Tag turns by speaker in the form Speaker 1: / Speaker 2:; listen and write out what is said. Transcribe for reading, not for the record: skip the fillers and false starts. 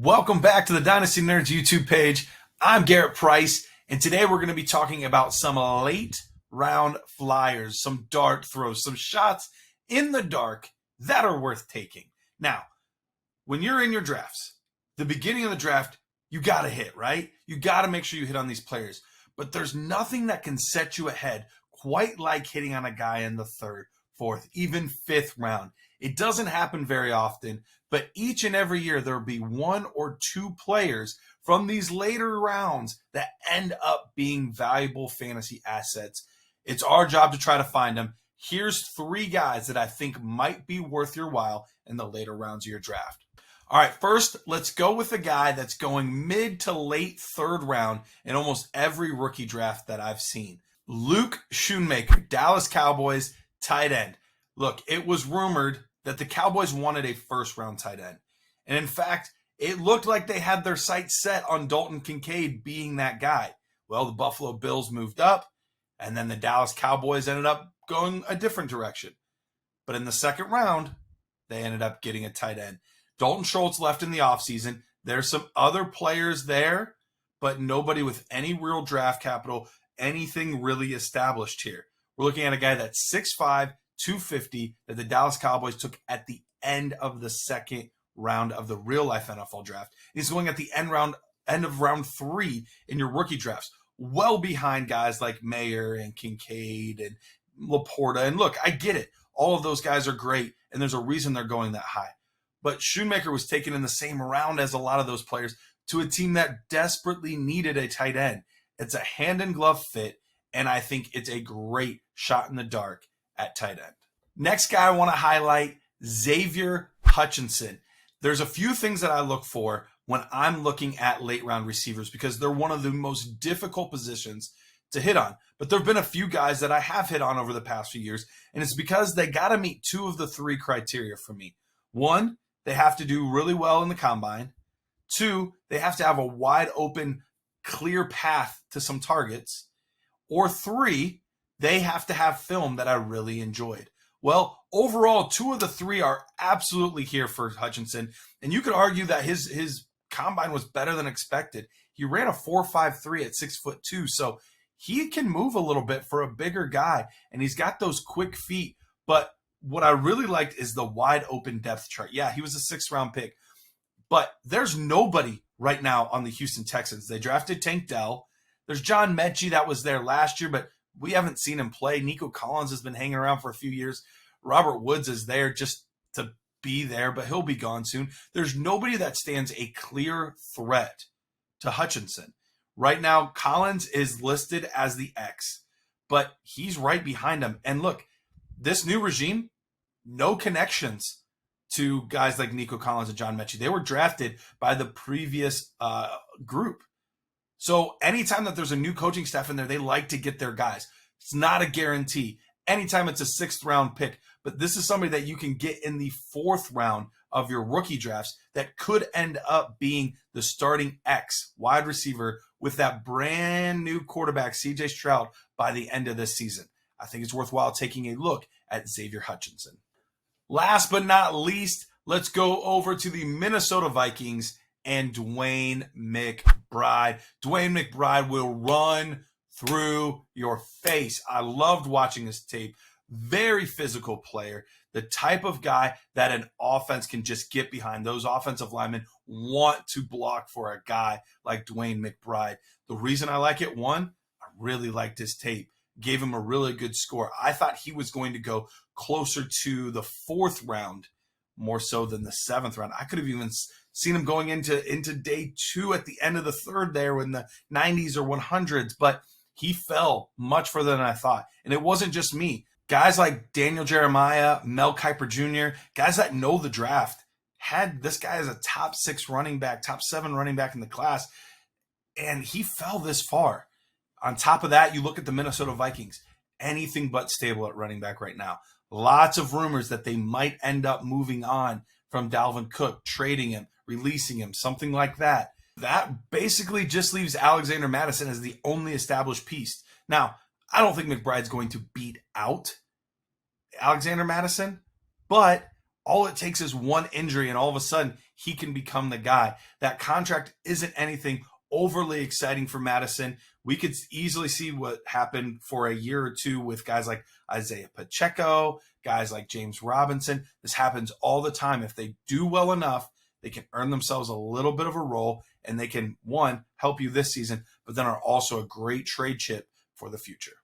Speaker 1: Welcome back to the Dynasty Nerds YouTube page. I'm Garret Price, and today we're going to be talking about some late round flyers, some dart throws, some shots in the dark that are worth taking. Now, when you're in your drafts, the beginning of the draft, you got to hit, right? You got to make sure you hit on these players. But there's nothing that can set you ahead quite like hitting on a guy in the third, fourth, even fifth round. It doesn't happen very often, but each and every year there will be one or two players from these later rounds that end up being valuable fantasy assets. It's our job to try to find them. Here's three guys that I think might be worth your while in the later rounds of your draft. All right, first, let's go with a guy that's going mid to late third round in almost every rookie draft that I've seen. Luke Schoonmaker, Dallas Cowboys, tight end. Look, it was rumored that the Cowboys wanted a first-round tight end. And in fact, it looked like they had their sights set on Dalton Kincaid being that guy. Well, the Buffalo Bills moved up, and then the Dallas Cowboys ended up going a different direction. But in the second round, they ended up getting a tight end. Dalton Schultz left in the offseason. There's some other players there, but nobody with any real draft capital, anything really established here. We're looking at a guy that's 6'5", 250 that the Dallas Cowboys took at the end of the second round of the real-life NFL draft. He's going at the end of round 3 in your rookie drafts, well behind guys like Mayer and Kincaid and Laporta. And look, I get it. All of those guys are great, and there's a reason they're going that high. But Schoonmaker was taken in the same round as a lot of those players to a team that desperately needed a tight end. It's a hand-in-glove fit, and I think it's a great shot in the dark at tight end. Next guy I want to highlight, Xavier Hutchinson. There's a few things that I look for when I'm looking at late round receivers because they're one of the most difficult positions to hit on. But there have been a few guys that I have hit on over the past few years, and it's because they got to meet two of the three criteria for me. One, they have to do really well in the combine. Two, they have to have a wide open, clear path to some targets. Or three, they have to have film that I really enjoyed. Well, overall, two of the three are absolutely here for Hutchinson. And you could argue that his combine was better than expected. He ran a 4.53 at 6'2", so he can move a little bit for a bigger guy. And he's got those quick feet. But what I really liked is the wide open depth chart. Yeah, he was a 6th round pick. But there's nobody right now on the Houston Texans. They drafted Tank Dell. There's John Mechie that was there last year, but we haven't seen him play. Nico Collins has been hanging around for a few years. Robert Woods is there just to be there, but he'll be gone soon. There's nobody that stands a clear threat to Hutchinson. Right now, Collins is listed as the X, but he's right behind him. And look, this new regime, no connections to guys like Nico Collins and John Mechie. They were drafted by the previous group. So anytime that there's a new coaching staff in there, they like to get their guys. It's not a guarantee. Anytime it's a 6th round pick, but this is somebody that you can get in the 4th round of your rookie drafts that could end up being the starting X wide receiver with that brand new quarterback, CJ Stroud, by the end of this season. I think it's worthwhile taking a look at Xavier Hutchinson. Last but not least, let's go over to the Minnesota Vikings and DeWayne McBride. DeWayne McBride will run through your face. I loved watching this tape. Very physical player. The type of guy that an offense can just get behind. Those offensive linemen want to block for a guy like DeWayne McBride. The reason I like it, one, I really liked his tape. Gave him a really good score. I thought he was going to go closer to the 4th round, more so than the 7th round. I could have even seen him going into day 2 at the end of the 3rd there in the 90s or 100s, but he fell much further than I thought. And it wasn't just me. Guys like Daniel Jeremiah, Mel Kiper Jr., guys that know the draft, had this guy as a top 6 running back, top 7 running back in the class, and he fell this far. On top of that, you look at the Minnesota Vikings, anything but stable at running back right now. Lots of rumors that they might end up moving on from Dalvin Cook, trading him, releasing him, something like that. That basically just leaves Alexander Mattison as the only established piece. Now, I don't think McBride's going to beat out Alexander Mattison, but all it takes is one injury, and all of a sudden he can become the guy. That contract isn't anything overly exciting for Madison. We could easily see what happened for a year or two with guys like Isaiah Pacheco, guys like James Robinson. This happens all the time. If they do well enough, they can earn themselves a little bit of a role, and they can, one, help you this season, but then are also a great trade chip for the future.